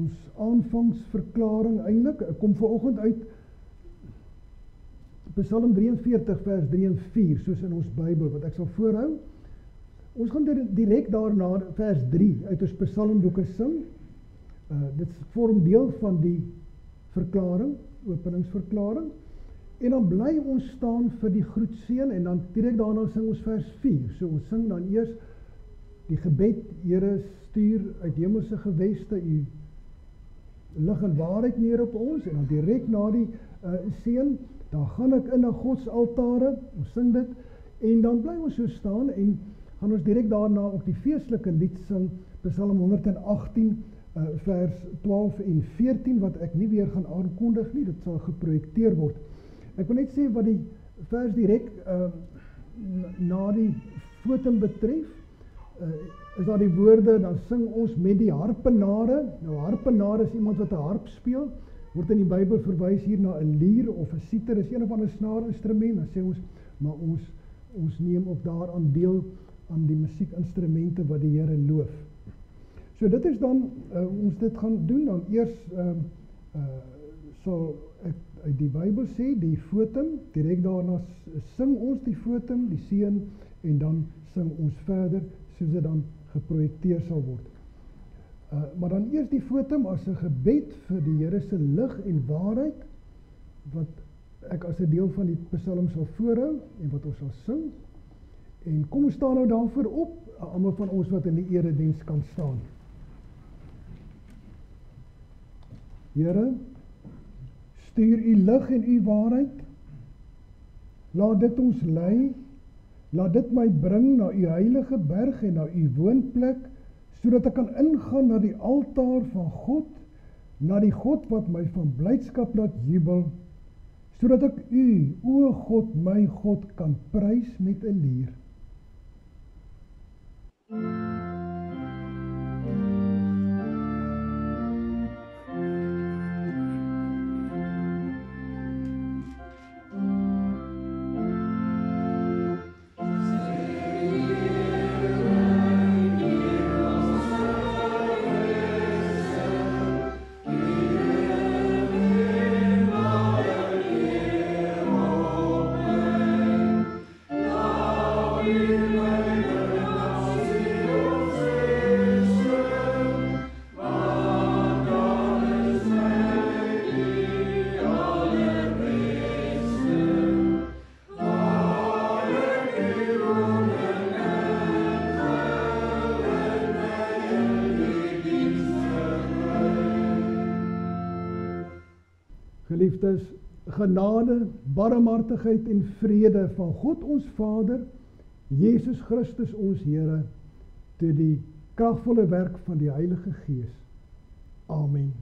ons aanvangsverklaring eintlik. Ek kom vanoggend uit Psalm 43 vers 3 en 4, soos in ons Bybel, wat ek sal voorhou. Ons gaan direk daarna vers 3 uit ons psalmboeke sing. Dit vorm deel van die verklaring, openingsverklaring. En dan bly ons staan vir die groetseën en dan direk daarna sing ons vers 4. So ons sing dan eers die gebed, Here stuur uit hemelse geweste u lig en waarheid neer op ons, en dan direk na die seën, dan gaan ek in na Gods altare, ons sing dit, en dan bly ons so staan en gaan ons direk daarna ook die feestelike lied sing, Psalm 118 vers 12 en 14, wat ek nie weer gaan aankondig nie, dit sal geprojekteer word. Ek wil net sê wat die vers direk na die fotum betref, is daar die woorde, dan sing ons met die harpenare. Nou harpenare is iemand wat 'n harp speel, word in die Bybel verwys hier na 'n lier of 'n siter, is een of ander snaarinstrument, dan sê ons, maar ons neem ook daaraan deel aan die musiekinstrumente wat die Here loof. So dit is dan, ons dit gaan doen, dan eers sal ek uit die Bybel sê, die fotum, direk daarna sing ons die fotum, die seën, en dan sing ons verder, soos dit dan geprojekteer sal word. Maar dan eers die fotum as 'n gebed vir die Here se lig en waarheid, wat ek as 'n deel van die psalm sal voorhou, en wat ons sal sing. En kom ons staan nou daarvoor op, almal van ons wat in die erediens kan staan. Here, stuur u lig en u waarheid, laat dit ons lei, laat dit my bring na u heilige berg en na u woonplek, sodat ek kan ingaan na die altaar van God, na die God wat my van blydskap laat jubel, sodat ek u, o God, my God, kan prys met 'n lier. Geliefdes, genade, barmhartigheid en vrede van God ons Vader, Jesus Christus ons Here, deur die kragvolle werk van die Heilige Gees. Amen.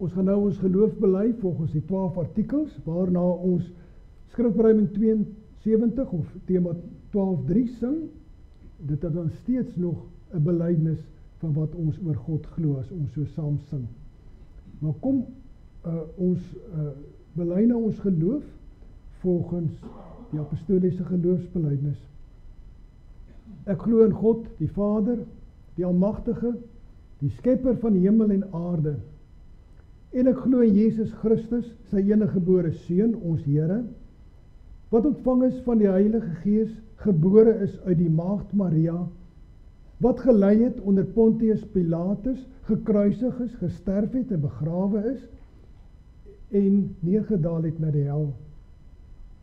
Ons gaan nou ons geloof bely volgens die 12 artikels, waarna ons skrifberuiming 72 of tema 12:3 sing. Dit is dan steeds nog 'n belydenis van wat ons oor God glo as ons so saam sing. Maar kom ons bely nou ons geloof volgens die apostoliese geloofsbelydenis. Ek glo in God, die Vader, die Almagtige, die Skepper van die hemel en aarde. En ek glo in Jesus Christus, sy eniggebore Seun, ons Here, wat ontvang is van die Heilige Gees, gebore is uit die maagd Maria, wat gelei het onder Pontius Pilatus, gekruisig is, gesterf het en begrawe is, en neergedaal het na die hel,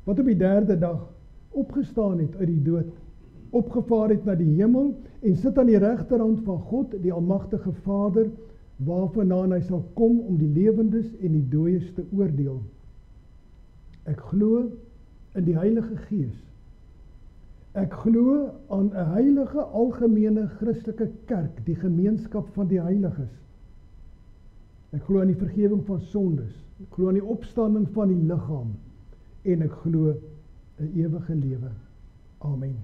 wat op die 3de dag opgestaan het uit die dood, opgevaar het na die hemel, en sit aan die regterhand van God, die Almagtige Vader, waarvandaan hy sal kom om die lewendes en die dooies te oordeel. Ek glo in die Heilige Gees. Ek glo aan 'n heilige algemene Christelike kerk, die gemeenskap van die heiliges. Ek glo aan die vergifnis van sondes. Ek glo aan die opstanding van die liggaam. En ek glo 'n ewige lewe. Amen.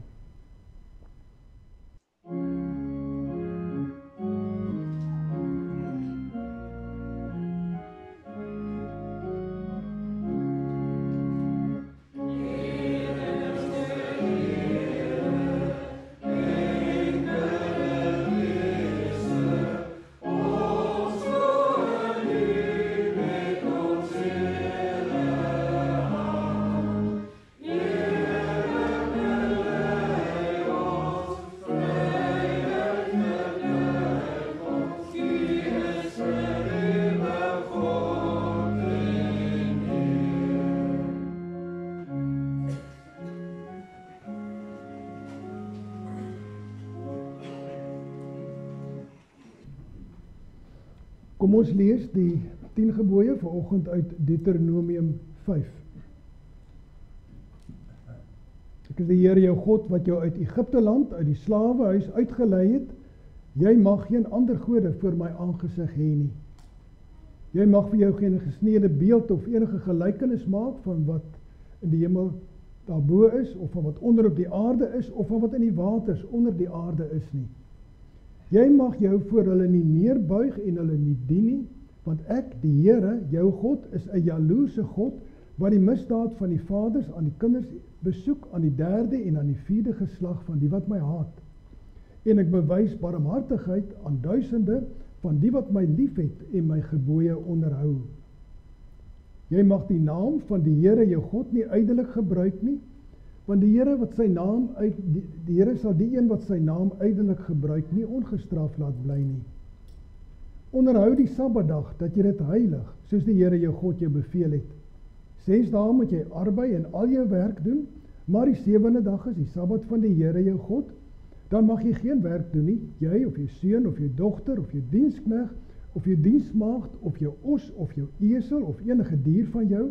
Kom ons lees die 10 gebooie vanoggend uit Deuteronomium 5. Ek is die Here jou God wat jou uit Egipte land, uit die slawehuis uitgelei het. Jy mag geen ander gode voor my aangesig hê nie. Jy mag vir jou geen gesneede beeld of enige gelykenis maak van wat in die hemel daarbo is, of van wat onder op die aarde is, of van wat in die waters onder die aarde is nie. Jy mag jou voor hulle nie neerbuig en hulle nie dien nie, want ek, die Here, jou God, is 'n jaloerse God, wat die misdaad van die vaders aan die kinders besoek, aan die 3de en aan die 4de geslag van die wat my haat. En ek bewys barmhartigheid aan duisende van die wat my liefhet en my gebooie onderhou. Jy mag die naam van die Here jou God nie ydelik gebruik nie, want die Here wat sy naam die Here sal die een wat sy naam ydelik gebruik nie ongestraf laat bly nie. Onderhou die Sabbatdag dat jy dit heilig, soos die Here jou God jou beveel het. 6 dae moet jy arbei en al jou werk doen, maar die 7de dag is die Sabbat van die Here jou God. Dan mag jy geen werk doen nie, jy of jou seun of jou dogter of jou diensknegt of jou diensmaagd of jou os of jou esel of enige dier van jou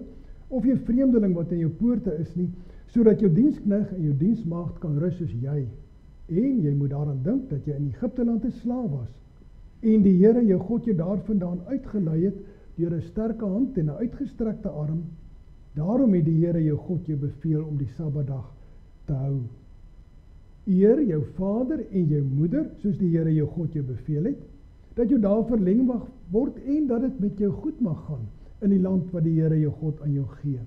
of jou vreemdeling wat in jou poorte is nie, sodat jou diensknegt en jou diensmaagd kan rus soos jy. En jy moet daaraan dink dat jy in Egipte land 'n slaaf was. En die Here jou God jou daarvandaan uitgelei het deur 'n sterke hand en 'n uitgestrekte arm. Daarom het die Here jou God jou beveel om die Sabbatdag te hou. Eer jou vader en jou moeder, soos die Here jou God jou beveel het, dat jou daar verleng mag word en dat dit met jou goed mag gaan in die land wat die Here jou God aan jou gee.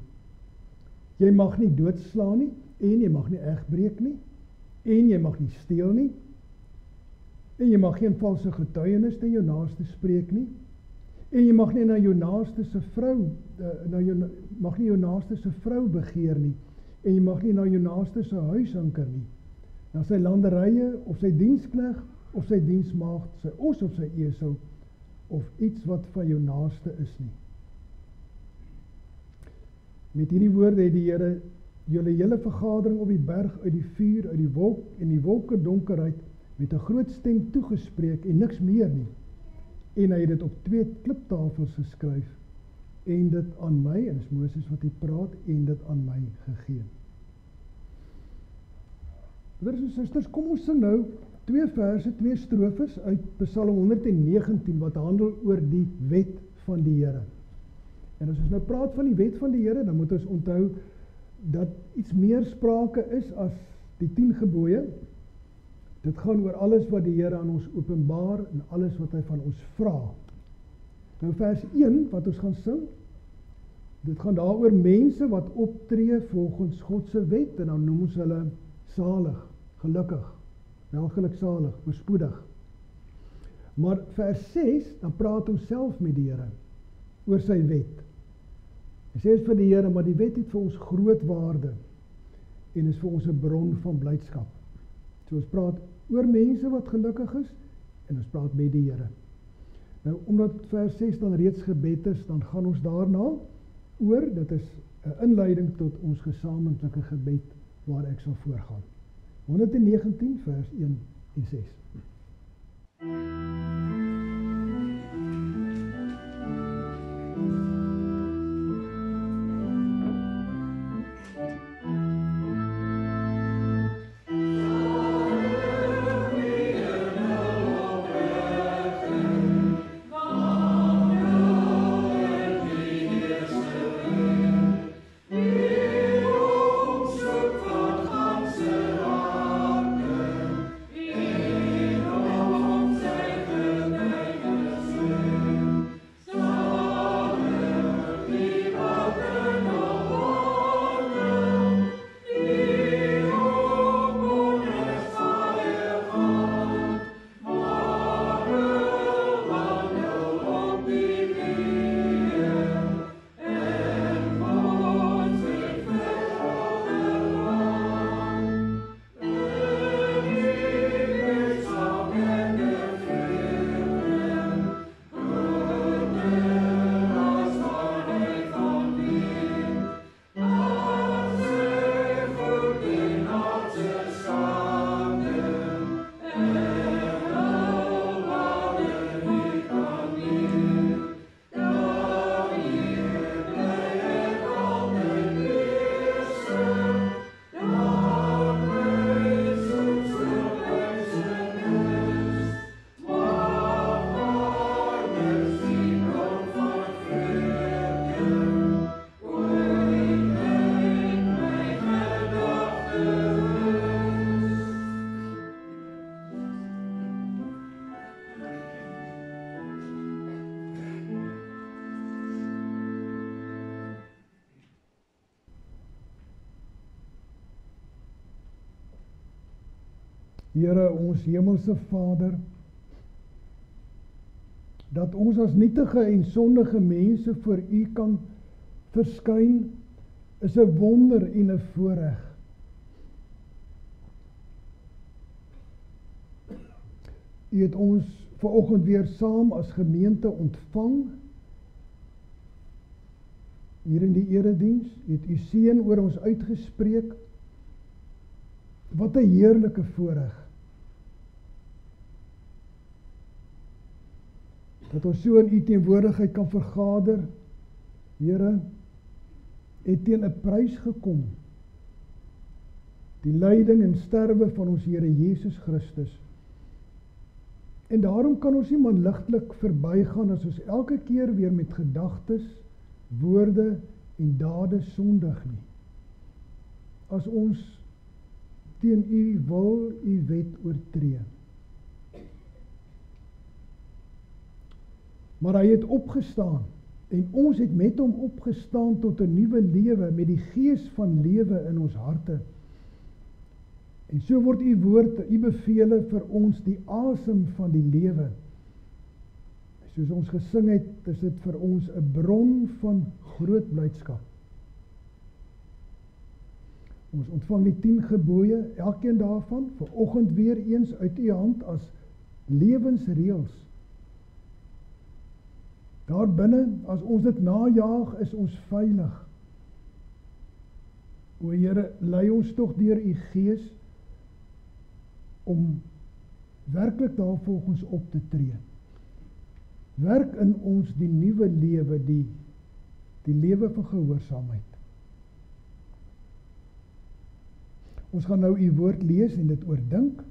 Jy mag nie doodslaan nie, en jy mag nie egbreek nie, en jy mag nie steel nie, en jy mag geen valse getuienis teen jou naaste spreek nie, en jy mag nie na jou naaste se vrou, mag nie jou naaste se vrou begeer nie, en jy mag nie na jou naaste se huis hinker nie, na sy landerye, of sy diensknegt, of sy diensmaagd, sy os of sy esel, of iets wat van jou naaste is nie. Met hierdie woorde het die Here julle hele vergadering op die berg uit die vuur, uit die wolk en die wolke donkerheid met 'n groot stem toegespreek en niks meer nie. En hy het dit op 2 kliptafels geskryf en dit aan my, en dis Moses wat hy praat, en dit aan my gegee. Broers en susters, kom ons sing nou 2 verse, 2 strofes uit Psalm 119 wat handel oor die wet van die Here. En as ons nou praat van die wet van die Here, dan moet ons onthou dat iets meer sprake is as die 10 gebooie. Dit gaan oor alles wat die Here aan ons openbaar en alles wat hy van ons vra. Nou vers 1 wat ons gaan sing, dit gaan daaroor mense wat optree volgens God se wet, en dan noem ons hulle salig, gelukkig, welgeluksalig, voorspoedig. Maar vers 6, dan praat ons self met die Here oor sy wet. Hy sê vir die Here, maar die wet het vir ons groot waarde en is vir ons 'n bron van blydskap. So ons praat oor mense wat gelukkig is en ons praat met die Here. Nou, omdat vers 6 dan reeds gebed is, dan gaan ons daarna oor, dit is 'n inleiding tot ons gesamentlike gebed waar ek sal voorgaan. 119 vers 1 en 6. Here, ons hemelse Vader, dat ons as nietige en sondige mense voor U kan verskyn, is 'n wonder en 'n voorreg. U het ons vanoggend weer saam as gemeente ontvang, hier in die erediens, U het U seën oor ons uitgespreek. Wat 'n heerlike voorreg. Dat ons so in U teenwoordigheid kan vergader. Here, het teen 'n prys gekom. Die lyding en sterwe van ons Here Jesus Christus. En daarom kan ons nie maar ligtelik verbygaan as ons elke keer weer met gedagtes, woorde en dade sondig nie. As ons teen U wil, U wet oortree. Maar hy het opgestaan en ons het met hom opgestaan tot 'n nuwe lewe met die gees van lewe in ons harte. En so word U woord, U bevele vir ons die asem van die lewe. Soos ons gesing het, is dit vir ons 'n bron van groot blydskap. Ons ontvang die 10 gebooie, elkeen daarvan, vanoggend weer eens uit U hand as lewensreëls. Daar binne, as ons dit najaag, is ons veilig. O Here, lei ons tog deur U Gees om werklik daarvolgens op te tree. Werk in ons die nuwe lewe, die lewe van gehoorsaamheid. Ons gaan nou U woord lees en dit oordink.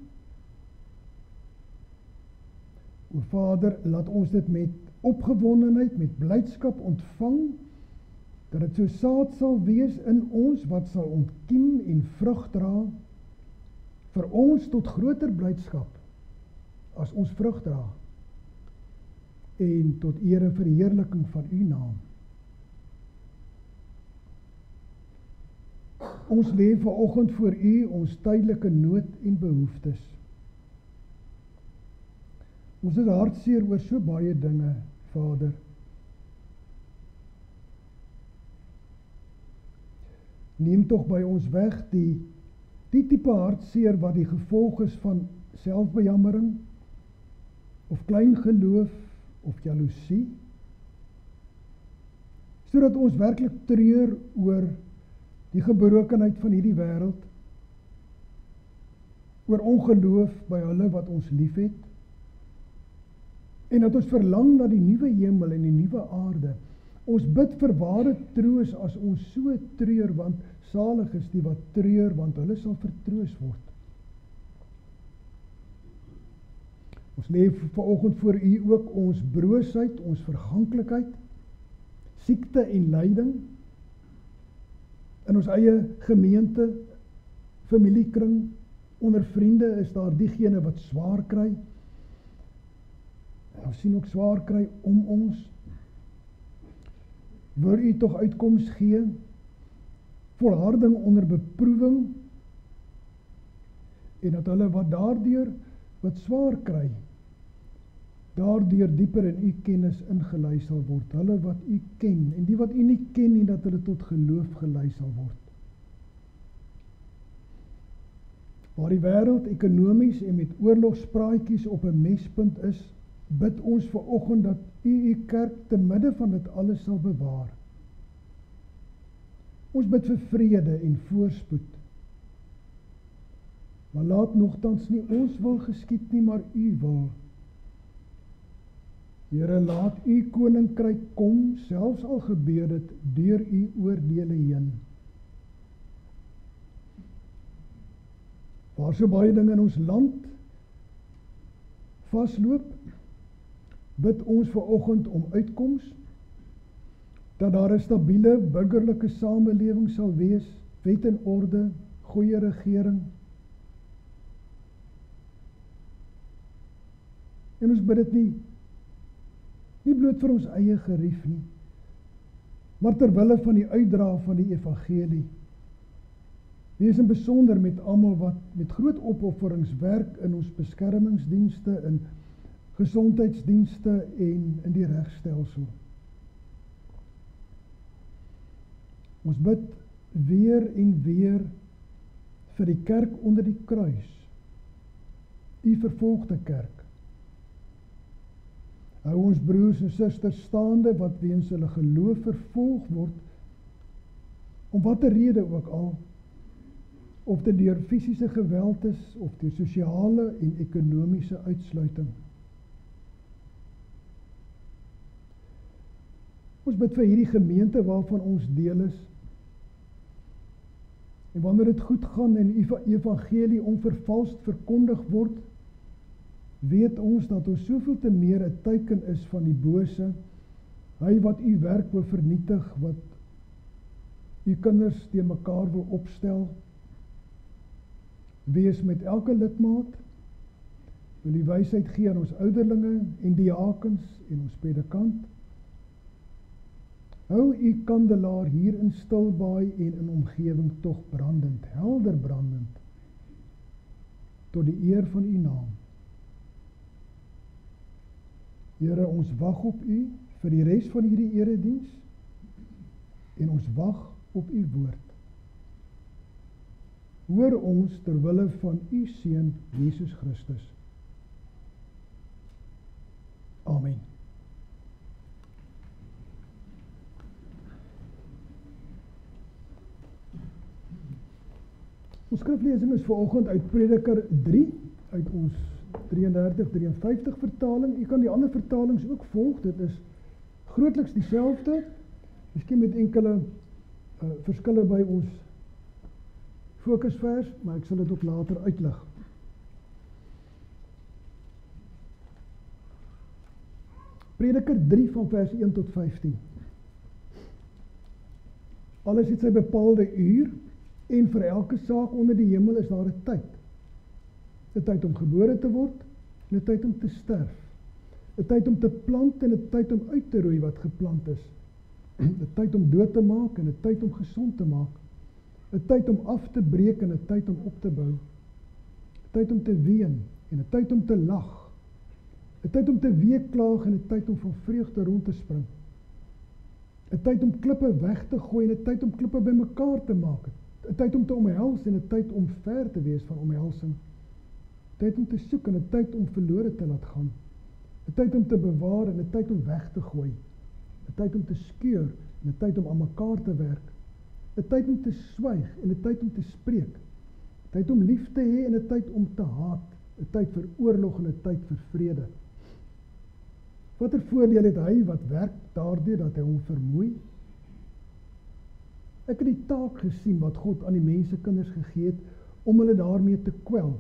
O Vader, laat ons dit met opgewondenheid, met blydskap ontvang, dat dit so saad sal wees in ons, wat sal ontkiem en vrug dra, vir ons tot groter blydskap, as ons vrug dra, en tot eer en verheerliking van u naam. Ons lê vanoggend voor u ons tydelike nood en behoeftes. Ons is hartseer oor so baie dinge, Vader. Neem tog by ons weg die tipe hartseer wat die gevolg is van selfbejammering, of klein geloof, of jaloesie, sodat ons werklik treur oor die gebrokenheid van hierdie wêreld, oor ongeloof by hulle wat ons liefhet, en dat ons verlang na die nuwe hemel en die nuwe aarde. Ons bid vir ware troos as ons so treur, want salig is die wat treur, want hulle sal vertroos word. Ons lê vanoggend voor u ook ons broosheid, ons verganklikheid, siekte en lyding, in ons eie gemeente, familiekring, onder vriende is daar diegene wat swaar kry, en ons sien ook swaar kry om ons. Wil u tog uitkoms gee, volharding onder beproewing, en dat hulle wat daardeur wat swaar kry, daardeur dieper in u kennis ingelei sal word, hulle wat u ken, en die wat u nie ken nie, dat hulle tot geloof gelei sal word. Waar die wêreld ekonomies en met oorlogspraatjies op 'n mespunt is, bid ons vanoggend dat u kerk te midde van dit alles sal bewaar. Ons bid vir vrede en voorspoed. Maar laat nogtans nie ons wil geskied nie, maar u wil. Here, laat u koninkryk kom, selfs al gebeur dit deur u oordeele heen. Waar so baie dinge in ons land vasloop, bid ons vanoggend om uitkoms, dat daar 'n stabiele burgerlike samelewing sal wees, wet en orde, goeie regering. En ons bid dit nie bloot vir ons eie gerief nie, maar ter wille van die uitdra van die evangelie. Wees in besonder met almal wat met groot opofferings werk in ons beskermingsdienste, in gesondheidsdienste en in die regstelsel. Ons bid weer en weer vir die kerk onder die kruis, u vervolgde kerk. Hou ons broers en susters staande wat weens hulle geloof vervolg word, om watter rede ook al, of dit deur fisiese geweld is, of deur sosiale en ekonomiese uitsluiting. Ons bid vir hierdie gemeente waarvan ons deel is, en wanneer dit goed gaan en evangelie onvervalst verkondig word, weet ons dat ons soveel te meer 'n teken is van die bose, hy wat u werk wil vernietig, wat u kinders teen mekaar wil opstel. Wees met elke lidmaat, wil die wysheid gee aan ons ouderlinge en diakens en ons predikant. Hou u kandelaar hier in Stilbaai en in omgewing tog brandend, helder brandend, tot die eer van u naam. Here, ons wag op u vir die res van hierdie erediens, en ons wag op u woord. Hoor ons ter wille van u Seun Jesus Christus. Amen. Ons skriflesing is vanoggend uit Prediker 3, uit ons 33-53 vertaling. U kan die ander vertalings ook volg, dit is grootliks dieselfde, miskien met enkele verskille by ons fokusvers, maar ek sal dit ook later uitlig. Prediker 3 van vers 1 tot 15. Alles het sy bepaalde uur, en vir elke saak onder die hemel is daar 'n tyd. 'n Tyd om gebore te word, en 'n tyd om te sterf. 'n Tyd om te plant, en 'n tyd om uit te roei wat geplant is. 'n Tyd om dood te maak, en 'n tyd om gesond te maak. 'n Tyd om af te breek, en 'n tyd om op te bou. 'n Tyd om te ween, en 'n tyd om te lag. 'n Tyd om te weeklaag, en 'n tyd om van vreugde rond te spring. 'n Tyd om klippe weg te gooi, en 'n tyd om klippe bymekaar te maak. 'n Tyd om te omhels, en 'n tyd om ver te wees van omhelsing. 'n Tyd om te soek, en 'n tyd om verlore te laat gaan. 'n Tyd om te bewaar, en 'n tyd om weg te gooi. 'n Tyd om te skeur, en 'n tyd om aan mekaar te werk. 'n Tyd om te swyg, en 'n tyd om te spreek. 'n Tyd om lief te hê, en 'n tyd om te haat. 'n Tyd vir oorlog, en 'n tyd vir vrede. Watter voordeel het hy wat werk daardeur dat hy hom vermoei? Ek het die taak gesien wat God aan die mensekinders gegee het om hulle daarmee te kwel.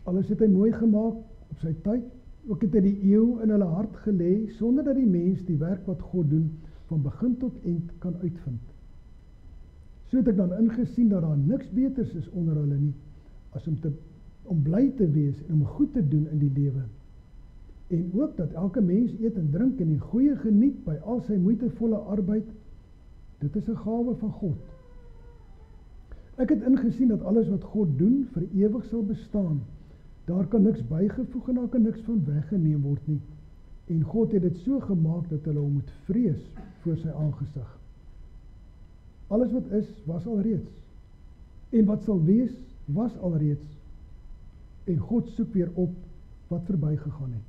Alles het hy mooi gemaak op sy tyd, ook het hy die eeu in hulle hart gelê, sonder dat die mens die werk wat God doen, van begin tot eind kan uitvind. So het ek dan ingesien dat daar niks beters is onder hulle nie, as om bly te wees en om goed te doen in die lewe. En ook dat elke mens eet en drink en die goeie geniet by al sy moeitevolle arbeid. Dit is 'n gawe van God. Ek het ingesien dat alles wat God doen vir ewig sal bestaan. Daar kan niks bygevoeg en daar kan niks van weggeneem word nie. En God het dit so gemaak dat hulle hom moet vrees voor sy aangesig. Alles wat is, was alreeds. En wat sal wees, was alreeds. En God soek weer op wat verbygegaan het.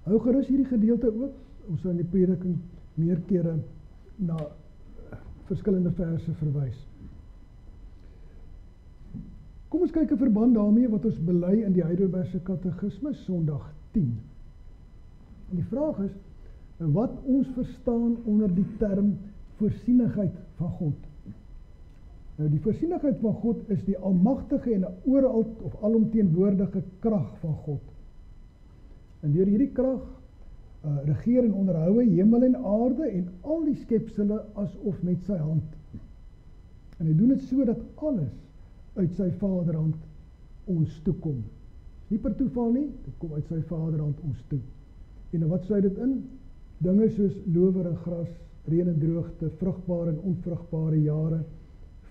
Hou gerus hierdie gedeelte ook. Ons sal in die prediking meer kere na verskillende verse verwys. Kom ons kyk 'n verband daarmee wat ons bely in die Heidelbergse Katekismes, Sondag 10. En die vraag is, wat ons verstaan onder die term voorsienigheid van God. Nou die voorsienigheid van God is die almagtige en oral of alomteenwoordige krag van God. En deur hierdie krag regeer en onderhou hy hemel en aarde en al die skepsele asof met sy hand. En hy doen dit so dat alles uit sy vaderhand ons toekom. Nie per toeval nie, dit kom uit sy vaderhand ons toe. En wat sluit dit in? Dinge soos lower en gras, reën en droogte, vrugbare en onvrugbare jare,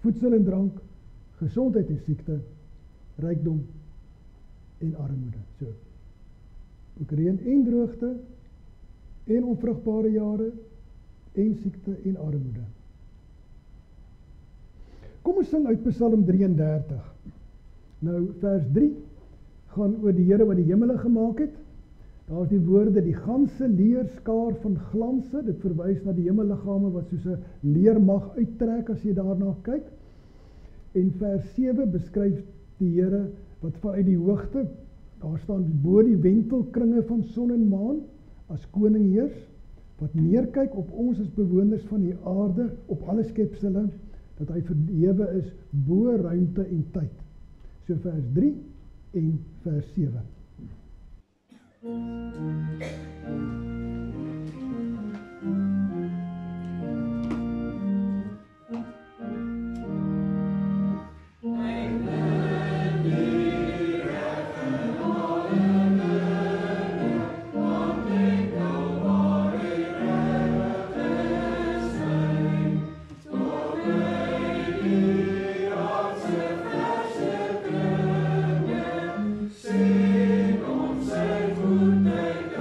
voedsel en drank, gesondheid en siekte, rykdom en armoede. So, ook reën en droogte, en onvrugbare jare, en siekte en armoede. Kom ons sing uit Psalm 33. Nou, vers 3 gaan oor die Here wat die hemele gemaak het. Daar is die woorde, die ganse leerskaar van glanse, dit verwys na die hemelliggame wat soos 'n leer mag uittrek as jy daarna kyk. En vers 7 beskryf die Here wat vanuit die hoogte, daar staan bo die wentelkringe van son en maan, as koning heers, wat neerkyk op ons as bewoners van die aarde, op alle skepsele, dat hy verhewe is bo ruimte en tyd. So vers 3 en vers 7. Sing om sy goedheid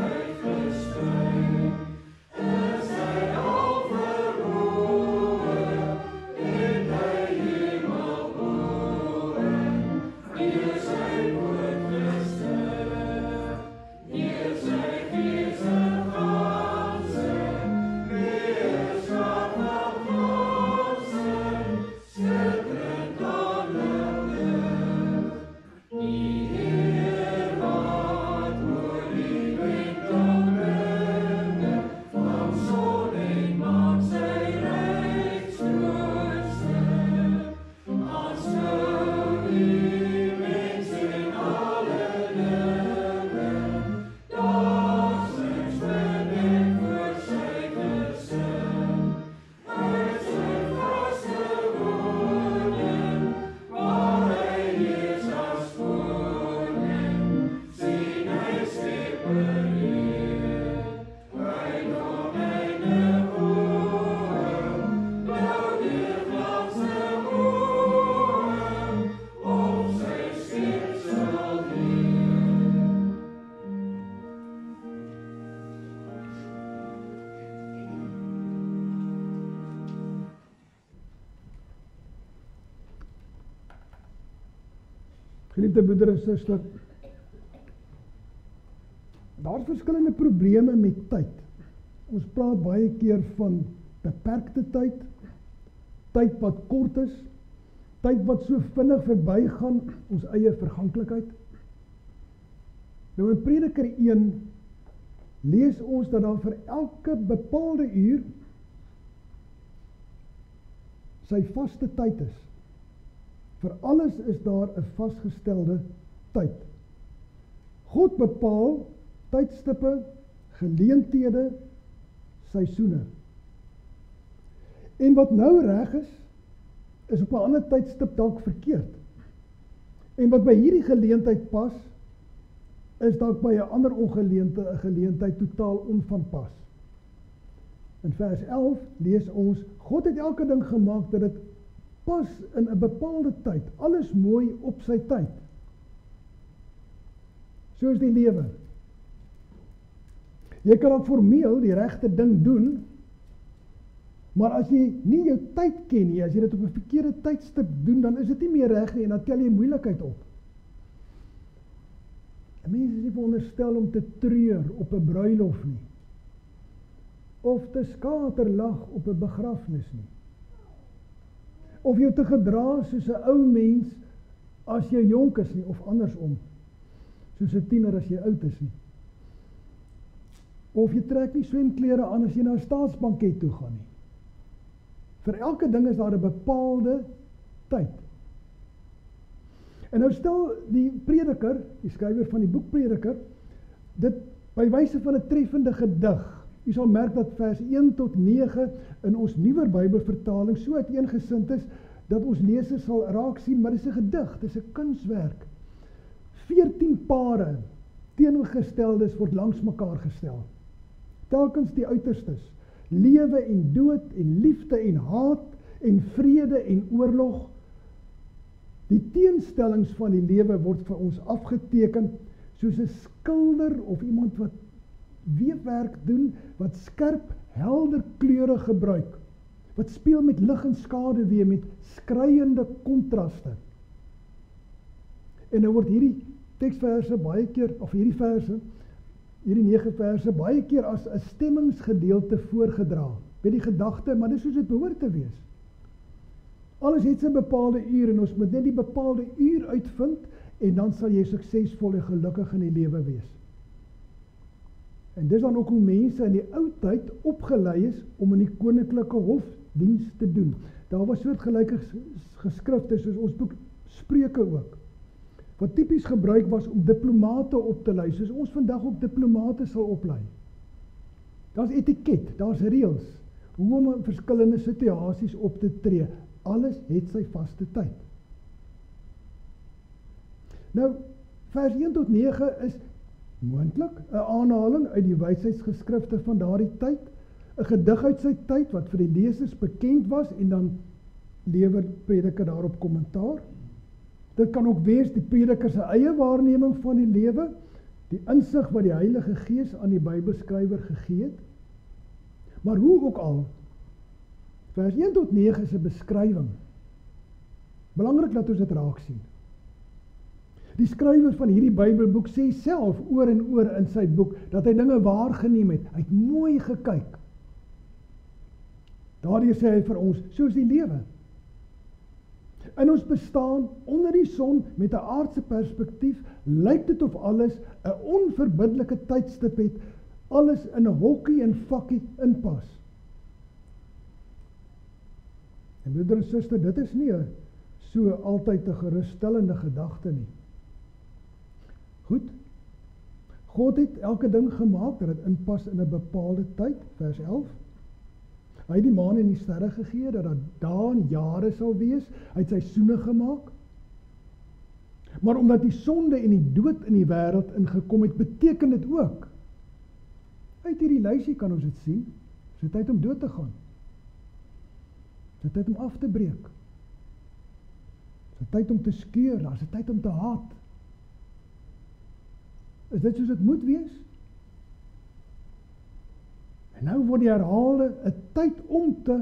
Geliefde broeder en suster, daar is verskillende probleme met tyd. Ons praat baie keer van beperkte tyd, tyd wat kort is, tyd wat so vinnig verbygaan, ons eie verganklikheid. Nou in Prediker 1 lees ons dat daar vir elke bepaalde uur sy vaste tyd is. Vir alles is daar 'n vasgestelde tyd. God bepaal tydstippe, geleenthede, seisoene. En wat nou reg is op 'n ander tydstip dalk verkeerd. En wat by hierdie geleentheid pas, is dalk by 'n ander geleentheid totaal onvanpas. In vers 11 lees ons, God het elke ding gemaak dat dit pas in 'n bepaalde tyd, alles mooi op sy tyd. So is die lewe. Jy kan ook formeel die regte ding doen, maar as jy nie jou tyd ken nie, as jy dit op 'n verkeerde tydstip doen, dan is dit nie meer reg nie en dan tel jy moeilikheid op. 'n Mens is nie veronderstel om te treur op 'n bruilof nie, of te skaterlag op 'n begrafnis nie, of jou te gedra soos 'n ou mens as jy jonk is nie, of andersom, soos 'n tiener as jy oud is nie. Of jy trek nie swemklere aan as jy na 'n staatsbanket toe gaan nie. Vir elke ding is daar 'n bepaalde tyd. En nou stel die prediker, die skrywer van die boek Prediker, dit by wyse van 'n treffende gedig. U sal merk dat vers 1 tot 9 in ons nuwer Bybelvertaling so uiteengesind is, dat ons lesers sal raak sien, maar dit is 'n gedig, dit is 'n kunswerk. 14 pare teenoorgesteldes word langs mekaar gestel. Telkens die uiterstes, lewe en dood en liefde en haat en vrede en oorlog. Die teenstellings van die lewe word vir ons afgeteken soos 'n skilder of iemand wat weefwerk doen, wat skerp, helder kleure gebruik, wat speel met lig en skaduwee, met skreiende kontraste. En nou word hierdie teksverse baie keer, of hierdie 9 verse, baie keer as 'n stemmingsgedeelte voorgedra. Met die gedagte, maar dis soos dit behoort te wees. Alles het sy bepaalde uur en ons moet net die bepaalde uur uitvind en dan sal jy suksesvol en gelukkig in die lewe wees. En dis dan ook hoe mense in die ou tyd opgelei is om in die koninklike hof diens te doen. Daar was soortgelyke geskrifte soos ons boek Spreuke ook, wat typies gebruik was om diplomate op te lei, soos ons vandag ook diplomate sal oplei. Daar's etiket, daar's reëls, hoe om in verskillende situasies op te tree. Alles het sy vaste tyd. Nou, vers 1 tot 9 is moontlik 'n aanhaling uit die wysheidsgeskrifte van daardie tyd, 'n gedig uit sy tyd wat vir die lesers bekend was en dan lewer Prediker daarop kommentaar. Dit kan ook wees die prediker se eie waarneming van die lewe, die insig wat die Heilige Gees aan die Bybelskrywer gegee het. Maar hoe ook al, vers 1 tot 9 is 'n beskrywing. Belangrik dat ons dit raak sien. Die skrywer van hierdie Bybelboek sê self oor en oor in sy boek dat hy dinge waargeneem het. Hy het mooi gekyk. Daardeur sê hy vir ons, soos die lewe. In ons bestaan onder die son met 'n aardse perspektief, lyk dit of alles 'n onverbiddelike tydstip het, alles in 'n hokkie en vakkie inpas. En broeder en suster, dit is nie so altyd 'n geruststellende gedagte nie. Goed, God het elke ding gemaak dat dit inpas in 'n bepaalde tyd, vers 11. Hy het die maan en die sterre gegee, dat daar dae en jare sal wees, hy het seisoene gemaak. Maar omdat die sonde en die dood in die wêreld ingekom het, beteken dit ook, uit hierdie lysie kan ons dit sien, is dit tyd om dood te gaan. Is dit tyd om af te breek. Is dit tyd om te skeur, is dit tyd om te haat. Is dit soos dit moet wees? En nou word die herhaalde 'n tyd om te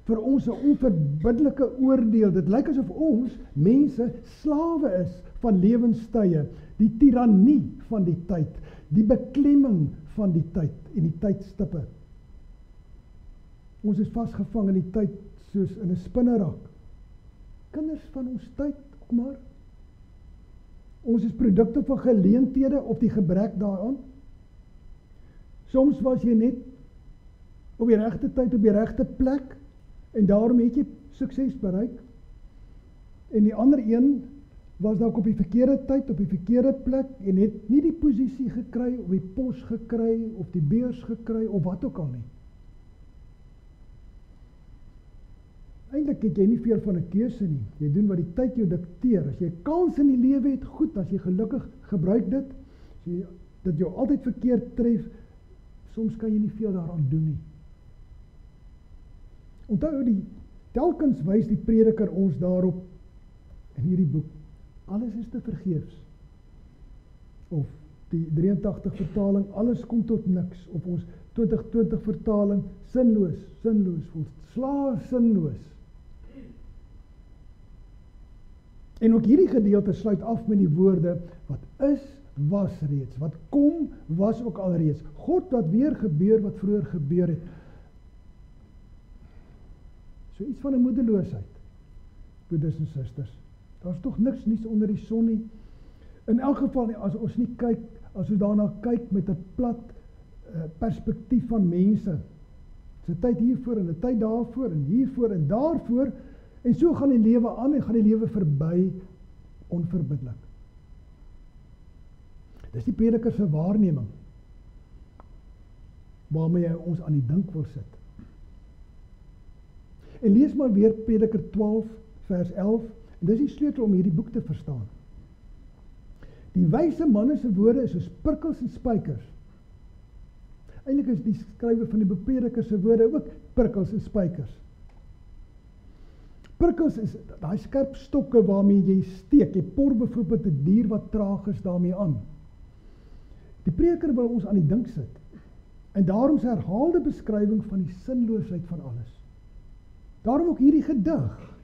vir ons 'n onverbiddelike oordeel. Dit lyk asof ons mense slawe is van lewenstye, die tirannie van die tyd, die beklemming van die tyd en die tydstippe. Ons is vasgevang in die tyd soos in 'n spinnerak. Kinders van ons tyd ook maar. Ons is produkte van geleenthede of die gebrek daaraan. Soms was jy net op die regte tyd, op die regte plek, en daarom het jy sukses bereik. En die ander een was dalk op die verkeerde tyd, op die verkeerde plek, en het nie die posisie gekry, of die pos gekry, of die beurs gekry, of wat ook al nie. Eintlik het jy nie veel van 'n keuse nie. Jy doen wat die tyd jou dikteer. As jy kans in die lewe het, goed, as jy gelukkig gebruik dit, as jy dit jou altyd verkeerd tref, soms kan jy nie veel daaraan doen nie. Onthou, telkens wys die prediker ons daarop in hierdie boek. Alles is te vergeefs. Of die 83 vertaling, alles kom tot niks. Of ons 2020 vertaling, sinloos, volslae sinloos. En ook hierdie gedeelte sluit af met die woorde, wat is, was reeds. Wat kom, was ook al reeds. God wat weer gebeur, wat vroeër gebeur het. So iets van 'n moedeloosheid, broeders en susters. Daar is tog niks nuuts onder die son nie. In elk geval, as ons nie kyk, as ons daarna kyk met 'n plat perspektief van mense. Dit is 'n tyd hiervoor en 'n tyd daarvoor en hiervoor en daarvoor, en so gaan die lewe aan en gaan die lewe verby onverbiddelik. Dis die prediker se waarneming waarmee hy ons aan die dink wil sit. En lees maar weer Prediker 12 vers 11, en dis die sleutel om hierdie boek te verstaan. Die wyse manne se woorde is soos prikkels en spykers. Eintlik is die skrywer van die Prediker se woorde ook prikkels en spykers. Prikkels is daai skerp stokke waarmee jy steek. Jy por byvoorbeeld 'n dier wat traag is daarmee aan. Die prediker wil ons aan die dink sit. En daarom sy herhaalde beskrywing van die sinloosheid van alles. Daarom ook hierdie gedig.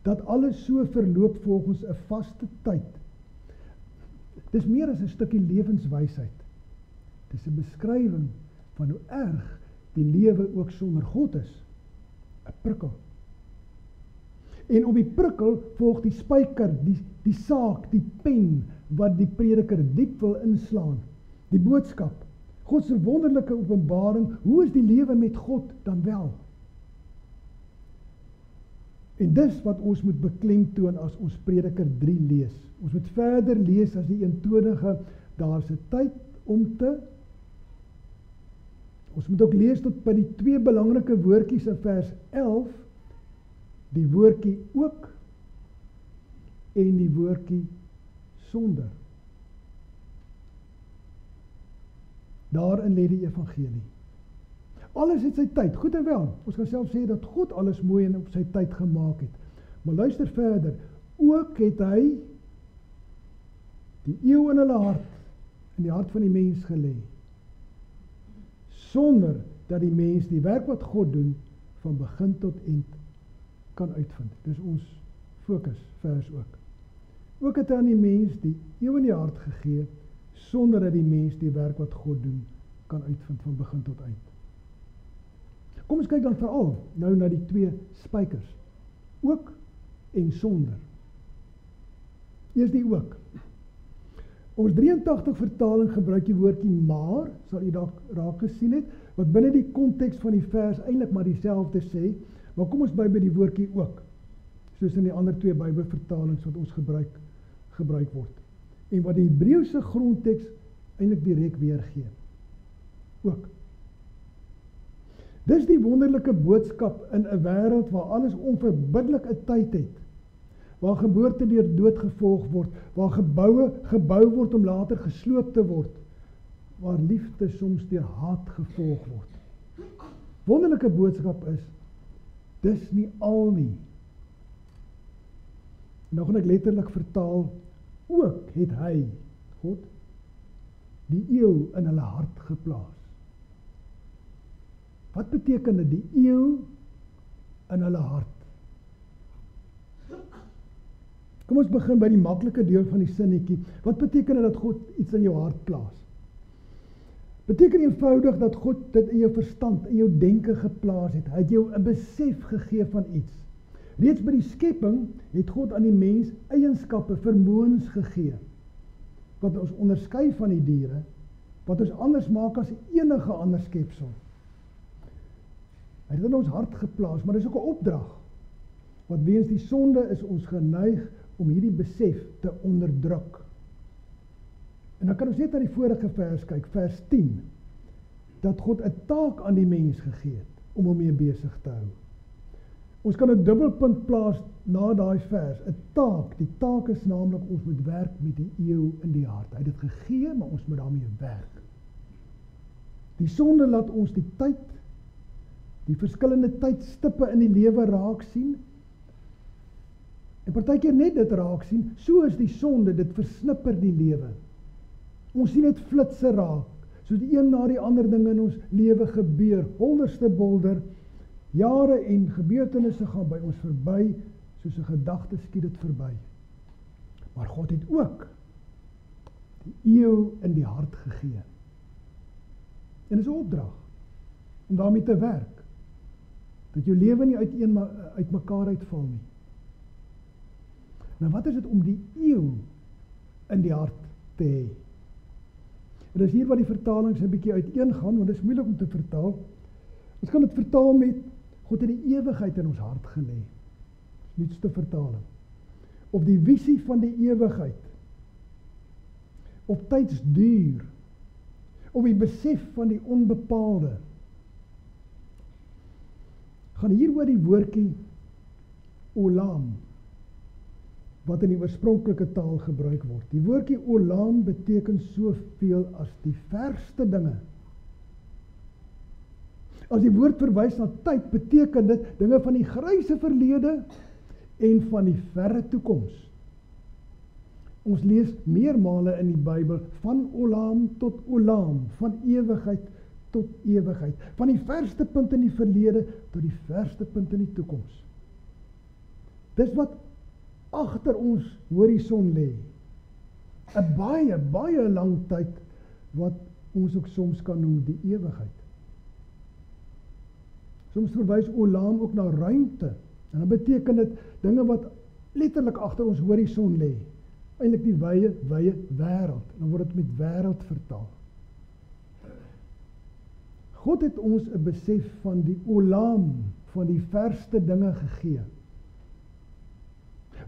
Dat alles so verloop volgens 'n vaste tyd. Dis meer as 'n stukkie lewenswysheid. Dis 'n beskrywing van hoe erg die lewe ook sonder God is. 'n Prikkel. En op die prikkel volg die spyker, die saak, die pen, wat die prediker diep wil inslaan. Die boodskap, God se wonderlike openbaring, hoe is die lewe met God dan wel? En dis wat ons moet beklemtoon as ons Prediker 3 lees. Ons moet verder lees as die eentonige, daar is 'n tyd om te. Ons moet ook lees tot by die 2 belangrike woordjies in vers 11, die woordjie ook en die woordjie sonder. Daarin lê die evangelie. Alles het sy tyd, goed en wel. Ons kan self sê dat God alles mooi en op sy tyd gemaak het. Maar luister verder, ook het hy die eeu in hulle hart, in die hart van die mens gelê, sonder dat die mens die werk wat God doen, van begin tot eind kan uitvind. Dis ons fokus vers ook. Ook het hy aan die mens die eeu in die hart gegee, sonder dat die mens die werk wat God doen, kan uitvind van begin tot eind. Kom ons kyk dan veral nou na die 2 spykers. Ook en sonder. Eers die ook. Ons 83 vertaling gebruik die woordjie maar, sal u dalk raak gesien het, wat binne die konteks van die vers eintlik maar dieselfde sê, maar kom ons by die woordjie ook, soos in die ander 2 Bybelvertalings wat ons gebruik word. En wat die Hebreëse grondteks eintlik direk weergee. Ook. Dis die wonderlike boodskap in 'n wêreld waar alles onverbiddelik 'n tyd het. Waar geboorte deur dood gevolg word, waar gebou word om later gesloop te word, waar liefde soms deur haat gevolg word. Wonderlike boodskap is, dis nie al nie. Nou gaan ek letterlik vertaal, ook het hy, God, die eeu in hulle hart geplaas. Wat beteken dit, die eeu in hulle hart? Kom ons begin by die maklike deel van die sinnetjie. Wat beteken dit dat God iets in jou hart plaas? Beteken eenvoudig dat God dit in jou verstand, in jou denke geplaas het. Hy het jou 'n besef gegee van iets. Reeds by die skepping het God aan die mens eienskappe, vermoëns gegee, wat ons onderskei van die diere, wat ons anders maak as enige ander skepsel. Hy het in ons hart geplaas, maar dit is ook 'n opdrag, wat weens die sonde is ons geneig om hierdie besef te onderdruk. En dan kan ons net na die vorige vers kyk, vers 10, dat God 'n taak aan die mens gegee het, om hom mee besig te hou. Ons kan 'n dubbelpunt plaas na daai vers, 'n taak. Die taak is naamlik, ons moet werk met die eeu in die hart. Hy het dit gegee, maar ons moet daarmee werk. Die sonde laat ons die tyd, die verskillende tydstippe in die lewe raak sien, en partykeer net dit raak sien, so is die sonde, dit versnipper die lewe. Ons sien net flitse raak, soos die een na die ander ding in ons lewe gebeur, holderste bolder, jare en gebeurtenisse gaan by ons verby, soos 'n gedagte skiet dit verby. Maar God het ook die eeu in die hart gegee. En dit is 'n opdrag, om daarmee te werk, dat jou lewe nie uit mekaar uitval nie. Nou wat is dit om die eeu in die hart te hê? En dis hier waar die vertalings 'n bietjie uiteengaan, want dit is moeilik om te vertaal. Ons kan dit vertaal met, God het die ewigheid in ons hart gelê. Dis niets te vertaling. Of die visie van die ewigheid. Of tydsduur. Of die besef van die onbepaalde. Gaan hier oor die woordjie olam, wat in die oorspronklike taal gebruik word. Die woordjie olam beteken soveel as die verste dinge. As die woord verwys na tyd, beteken dit dinge van die gryse verlede en van die verre toekoms. Ons lees meermale in die Bybel van olam tot olam, van ewigheid tot ewigheid, van die verste punt in die verlede tot die verste punt in die toekoms. Dis wat agter ons horison lê. 'n baie, baie lang tyd, wat ons ook soms kan noem die ewigheid. Soms verwys olam ook na ruimte, en dan beteken dit dinge wat letterlik agter ons horison lê. Eintlik die wye wêreld, dan word dit met wêreld vertaal. God het ons 'n besef van die olam, van die verste dinge gegee.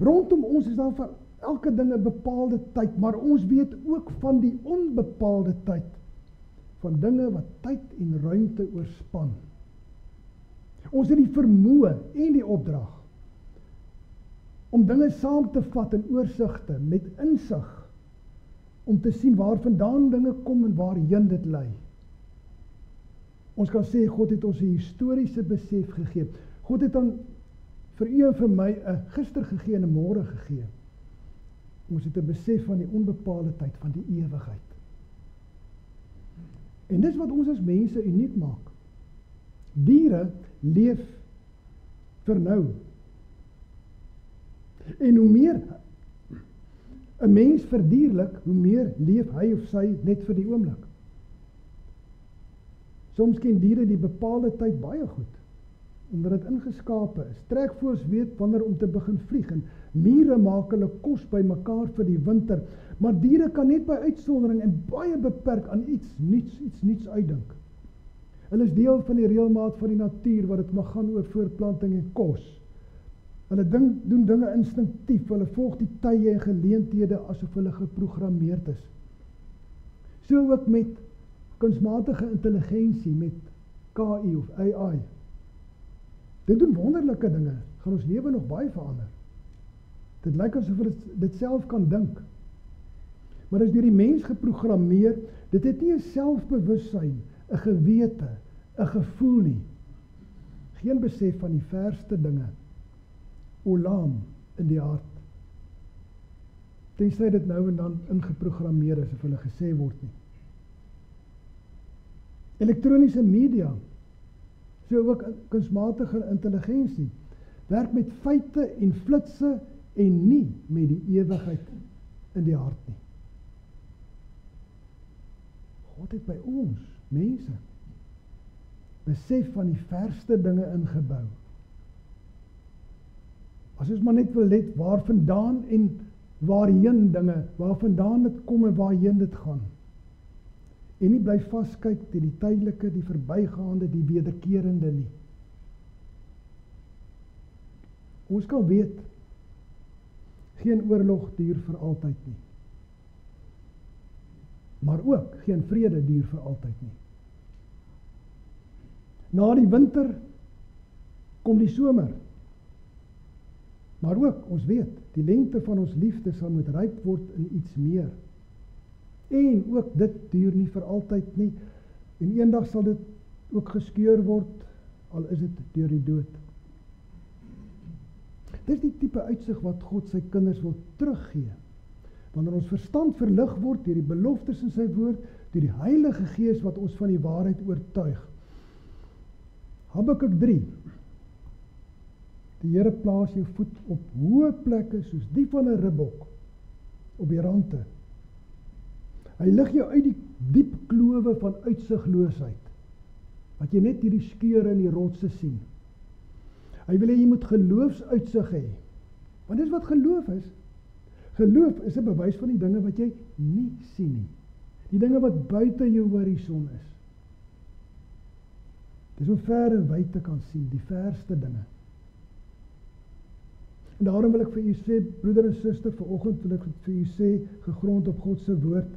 Rondom ons is daar vir elke ding 'n bepaalde tyd, maar ons weet ook van die onbepaalde tyd, van dinge wat tyd en ruimte oorspan. Ons het die vermoë en die opdrag om dinge saam te vat in oorsigte, met insig, om te sien waar vandaan dinge kom en waarheen dit lei. Ons kan sê, God het ons 'n historiese besef gegee. God het dan vir u en vir my 'n gister gegee en 'n môre gegee. Ons het 'n besef van die onbepaalde tyd, van die ewigheid. En dis wat ons as mense uniek maak. Diere leef vir nou. En hoe meer 'n mens verdierlik, hoe meer leef hy of sy net vir die oomblik. Soms ken diere die bepaalde tyd baie goed, omdat dit ingeskape is. Trekvoëls weet wanneer om te begin vlieg, en mure maak hulle kos by mekaar vir die winter, maar diere kan net by uitsondering en baie beperk aan iets nuuts uitdink. Hulle is deel van die reëlmaat van die natuur, wat dit mag gaan oor voortplanting en kos. Hulle doen dinge instinktief, hulle volg die tye en geleenthede asof hulle geprogrammeerd is. So ook met kunsmatige intelligensie, met KI of AI. Dit doen wonderlike dinge, gaan ons lewe nog baie verander. Dit lyk asof dit self kan dink. Maar is deur die mens geprogrammeer, dit het nie 'n selfbewussyn, 'n gewete, 'n gevoel nie. Geen besef van die verste dinge. Olam in die hart. Tensy dit nou en dan ingeprogrammeer is, of hulle gesê word nie. Elektroniese media So ook kunsmatige intelligensie werk met feite en flitse en nie met die ewigheid in die hart nie. God het by ons, mense, besef van die verste dinge ingebou. As ons maar net wil let waar vandaan en waarheen dinge, waar vandaan dit kom en waarheen dit gaan. En nie bly vaskyk teen die tydelike, die verbygaande, die wederkerende nie. Ons kan weet, geen oorlog duur vir altyd nie. Maar ook geen vrede duur vir altyd nie. Na die winter kom die somer. Maar ook, ons weet, die lengte van ons liefde sal moet ryp word in iets meer. En ook dit duur nie vir altyd nie. En eendag sal dit ook geskeur word, al is dit deur die dood. Dis die tipe uitsig wat God sy kinders wil teruggee. Wanneer ons verstand verlig word deur die beloftes in sy woord, deur die Heilige Gees wat ons van die waarheid oortuig. Habakuk 3. Die Here plaas jou voet op hoë plekke soos die van 'n ribbok op die rande. Hy lig jou uit die diep klowe van uitsigloosheid, wat jy net hierdie skeure in die rotse sien. Hy wil hê jy moet geloofsuitsig hê. Want dis wat geloof is. Geloof is 'n bewys van die dinge wat jy nie sien nie. Die dinge wat buite jou horison is. Dis om ver en wyd te kan sien, die verste dinge. En daarom wil ek vir u sê, broeder en suster, vanoggend wil ek vir u sê, gegrond op God se woord,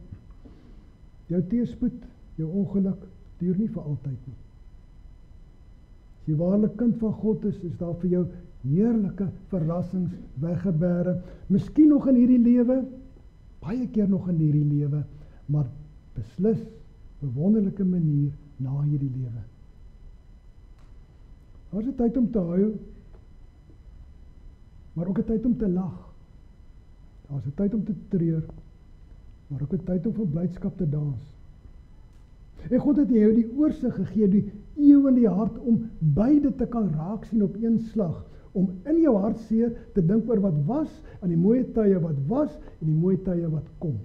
jou teëspoed, jou ongeluk, duur nie vir altyd nie. As jy waarlik kind van God is daar vir jou heerlike verrassings weggebere. Miskien nog in hierdie lewe, baie keer nog in hierdie lewe, maar beslis op 'n wonderlike manier na hierdie lewe. Daar is 'n tyd om te huil, maar ook 'n tyd om te lag. Daar is 'n tyd om te treur, maar ook 'n tyd om van blydskap te dans. En God het jou die oorsig gegee, die eeu in die hart, om beide te kan raak sien op een slag, om in jou hartseer te dink oor wat was, aan die mooie tye wat was, en die mooie tye wat kom.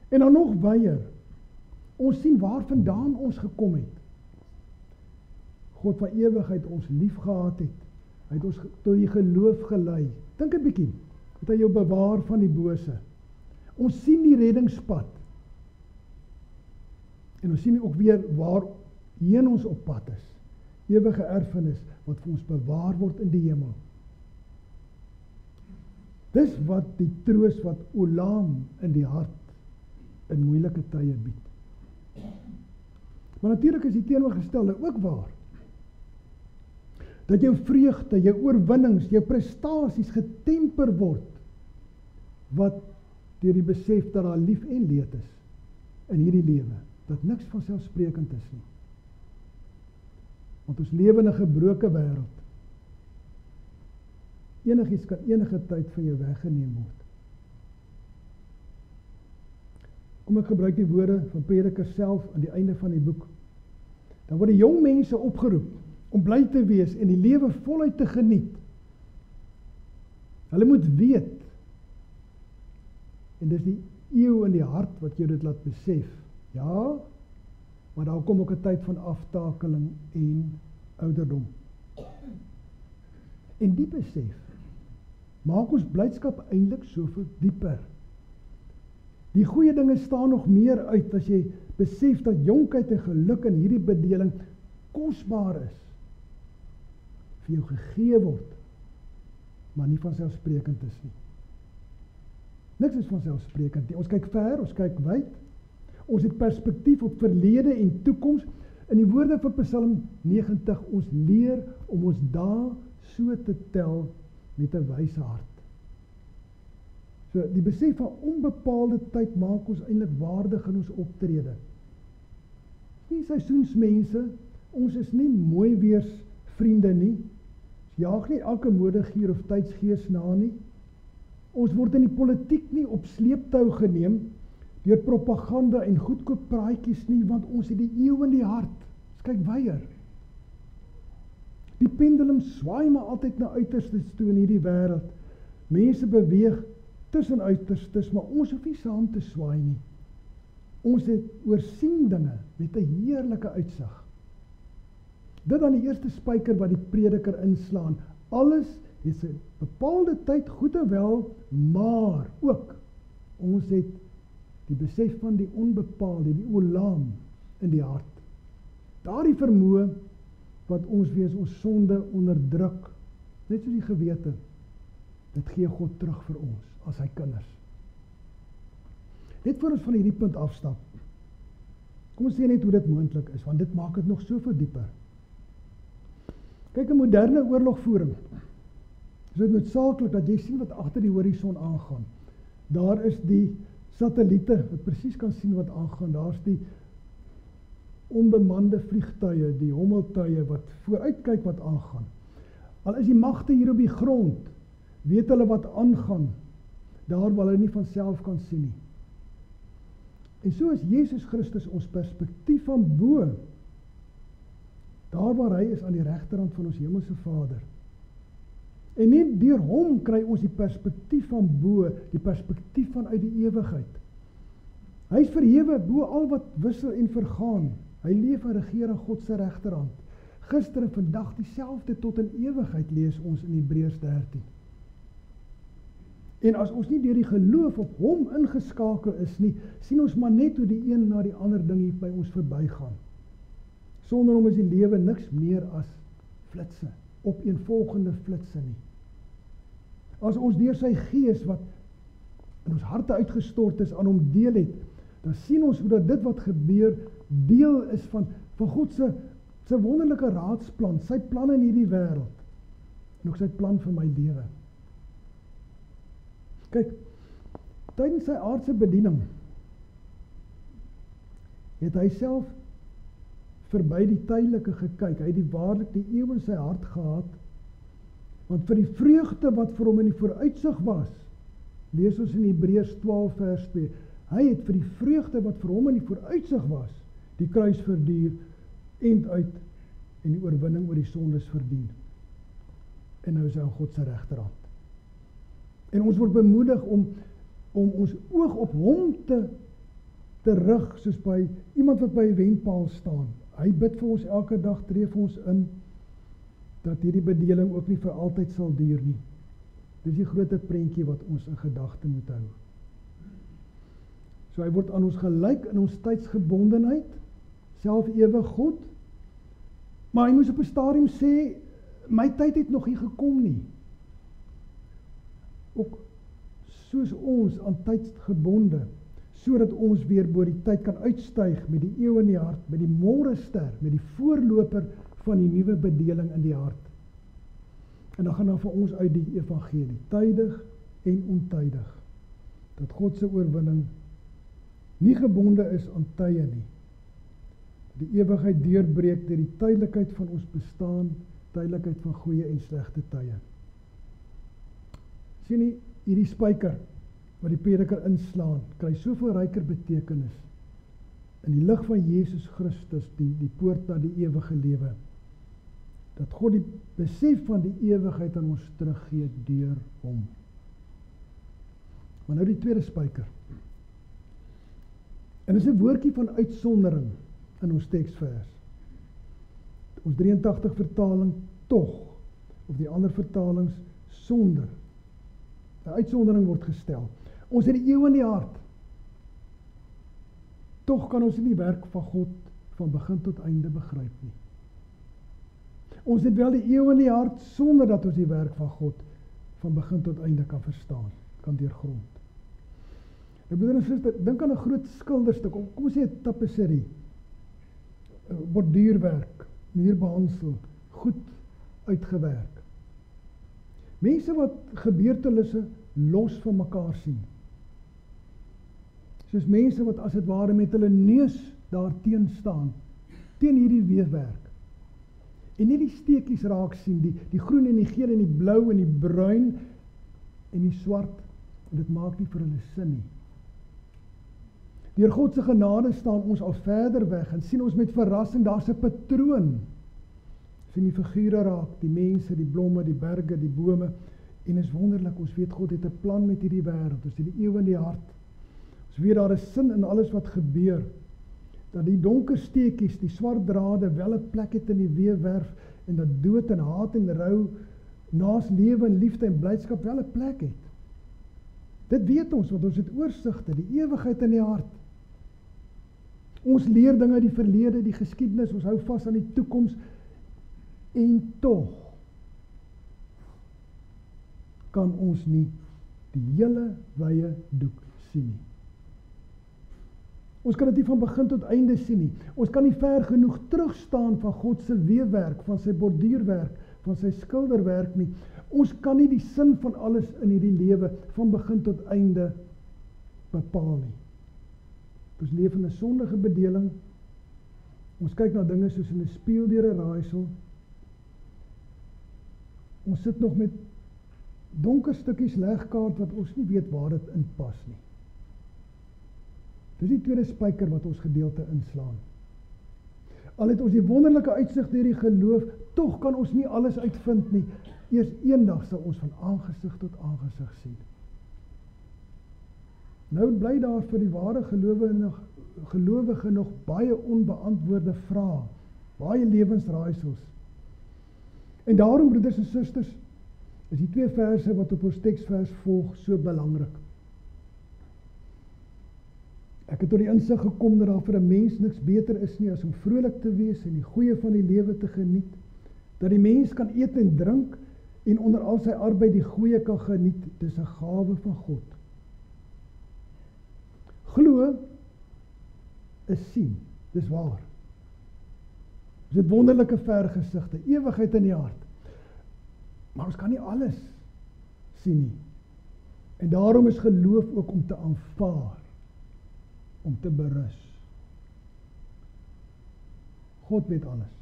En dan nog weier, ons sien waar vandaan ons gekom het. God van ewigheid ons lief gehad het, hy het ons tot die geloof gelei. Dink 'n bietjie, het hy jou bewaar van die bose. Ons sien die reddingspad. En ons sien ook weer waarheen ons op pad is. Ewige erfenis wat vir ons bewaar word in die hemel. Dis wat die troos wat Olam in die hart in moeilike tye bied. Maar natuurlik is die teenoorgestelde ook waar. Dat jou vreugde, jou oorwinnings, jou prestasies getemper word, wat deur die besef dat daar lief en leed is in hierdie lewe, dat niks vanselfsprekend is nie. Want ons lewe in 'n gebroke wêreld. Enigiets kan enige tyd van jou weggeneem word. Kom ek gebruik die woorde van Prediker self aan die einde van die boek. Dan word die jong mense opgeroep om bly te wees en die lewe voluit te geniet. Hulle moet weet, en dis die eeu in die hart wat jou dit laat besef, ja, maar daar kom ook 'n tyd van aftakeling en ouderdom. En die besef maak ons blydskap eintlik soveel dieper. Die goeie dinge staan nog meer uit as jy besef dat jonkheid en geluk in hierdie bedeling kosbaar is, vir jou gegee word, maar nie vanselfsprekend is nie. Niks is vanselfsprekend nie. Ons kyk ver, ons kyk wyd. Ons het perspektief op verlede en toekoms. In die woorde van Psalm 90, ons leer om ons dae so te tel met 'n wyse hart. So, die besef van onbepaalde tyd maak ons eintlik waardig in ons optrede. Nie seisoensmense, ons is nie mooi weers vriende nie. Ons jaag nie elke modegier of tydsgees na nie. Ons word in die politiek nie op sleeptou geneem deur propaganda en goedkoop praatjies nie, want ons het die eeu in die hart. Ons kyk weier. Die pendulum swaai maar altyd na uiterstes toe in hierdie wêreld. Mense beweeg tussen uiterstes, maar ons hoef nie saam te swaai nie. Ons het oorsien dinge met 'n heerlike uitsig. Dit dan die eerste spyker wat die prediker inslaan. Alles het sy bepaalde tyd goed en wel, maar ook ons het die besef van die onbepaalde, die olam in die hart. Daardie vermoë wat ons weens ons sonde onderdruk, net soos die gewete, dit gee God terug vir ons as sy kinders. Net voor ons van hierdie punt afstap, kom ons sê net hoe dit moontlik is, want dit maak dit nog soveel dieper. Kyk, 'n moderne oorlogvoering, is dit noodsaaklik dat jy sien wat agter die horison aangaan. Daar is die satelliete wat presies kan sien wat aangaan. Daar's die onbemande vliegtuie, die hommeltuie wat vooruit kyk wat aangaan. Al is die magte hier op die grond, weet hulle wat aangaan, daar waar hulle nie van self kan sien nie. En so is Jesus Christus ons perspektief van bo, daar waar hy is aan die regterhand van ons hemelse Vader. En net deur hom kry ons die perspektief van bo, die perspektief vanuit die ewigheid. Hy is verhewe bo al wat wissel en vergaan. Hy leef en regeer aan God se regterhand. Gister en vandag dieselfde tot in ewigheid, lees ons in Hebreërs 13. En as ons nie deur die geloof op hom ingeskakel is nie, sien ons maar net hoe die een na die ander ding hier by ons verbygaan. Sonder hom is die lewe niks meer as flitsse, opeenvolgende flitsse nie. As ons deur sy gees wat in ons harte uitgestort is aan hom deel het, dan sien ons hoe dat dit wat gebeur deel is van God se wonderlike raadsplan, sy plan in hierdie wêreld en ook sy plan vir my lewe. Kyk, tydens sy aardse bediening het hy self verby die tydelike gekyk. Hy het die waarlik die eeu in sy hart gehad, want vir die vreugde wat vir hom in die vooruitsig was, lees ons in Hebreërs 12 vers 2, hy het vir die vreugde wat vir hom in die vooruitsig was, die kruis verduur, end uit, en die oorwinning oor die sondes verdien. En nou is hy aan God se regterhand. En ons word bemoedig om ons oog op hom te rig, soos by iemand wat by 'n wenpaal staan. Hy bid vir ons elke dag, tree vir ons in, dat hierdie bedeling ook nie vir altyd sal duur nie. Dis die groter prentjie wat ons in gedagte moet hou. So hy word aan ons gelyk in ons tydsgebondenheid, self ewig God, maar hy moes op 'n stadium sê, my tyd het nog nie gekom nie. Ook soos ons aan tyd gebonde, sodat ons weer bo die tyd kan uitstyg met die eeu in die hart, met die môrester, met die voorloper van die nuwe bedeling in die hart. En dan gaan dan vir ons uit die evangelie, tydig en ontydig, dat God se oorwinning nie gebonde is aan tye nie. Die ewigheid deurbreek deur die tydelikheid van ons bestaan, tydelikheid van goeie en slegte tye. Sien nie, hierdie spyker wat die prediker inslaan, kry soveel ryker betekenis in die lig van Jesus Christus, die poort na die ewige lewe, dat God die besef van die ewigheid aan ons teruggee deur hom. Maar nou die tweede spyker. En dis 'n woordjie van uitsondering in ons teksvers. Ons 83 vertaling tog, of die ander vertalings sonder. 'n Uitsondering word gestel. Ons het die eeu in die hart. Tog kan ons nie die werk van God van begin tot einde begryp nie. Ons het wel die eeu in die hart sonder dat ons die werk van God van begin tot einde kan verstaan, kan deurgrond. Ek bedoel, dink aan 'n groot skilderstuk, kom ons sê 'n tapisserie, borduurwerk, muurbehangsel, goed uitgewerk. Mense wat gebeurtenisse los van mekaar sien. Soos mense wat as het ware met hulle neus daar teen staan, teen hierdie weefwerk. En nie die steekies raak sien, die groen en die geel en die blou en die bruin en die swart, en dit maak nie vir hulle sin nie. Deur God se genade staan ons al verder weg en sien ons met verrassing, daar's 'n patroon sien die figure raak, die mense, die blomme, die berge, die bome, en is wonderlik, ons weet God het 'n plan met hierdie wêreld, ons het die eeu in die hart, ons weet daar is sin in alles wat gebeur, dat die donker steekies, die swart drade wel 'n plek het in die weefwerf, en dat dood en haat en rou, naas lewe en liefde en blydskap wel 'n plek het. Dit weet ons, want ons het oorsigte, die ewigheid in die hart. Ons leer dinge uit die verlede, die geskiedenis, ons hou vas aan die toekoms, en tog kan ons nie die hele wye doek sien nie. Ons kan dit nie van begin tot einde sien nie. Ons kan nie ver genoeg terugstaan van God se weefwerk, van sy borduurwerk, van sy skilderwerk nie. Ons kan nie die sin van alles in hierdie lewe van begin tot einde bepaal nie. Ons leef in 'n sondige bedeling. Ons kyk na dinge soos in 'n spieël deur 'n raaisel. Ons sit nog met donker stukkies legkaart wat ons nie weet waar dit inpas nie. Dis die tweede spyker wat ons gedeelte inslaan. Al het ons die wonderlike uitsig deur die geloof, tog kan ons nie alles uitvind nie. Eers eendag sal ons van aangesig tot aangesig sien. Nou bly daar vir die ware gelowige nog baie onbeantwoorde vrae, baie lewensraaisels. En daarom, broeders en susters, is die 2 verse wat op ons teksvers volg so belangrik. Ek het tot die insig gekom dat daar vir 'n mens niks beter is nie as om vrolik te wees en die goeie van die lewe te geniet, dat die mens kan eet en drink en onder al sy arbeid die goeie kan geniet. Dis 'n gawe van God. Glo is sien, dis waar. Ons het wonderlike vergesigte, ewigheid in die hart. Maar ons kan nie alles sien nie. En daarom is geloof ook om te aanvaar, om te berus. God weet alles.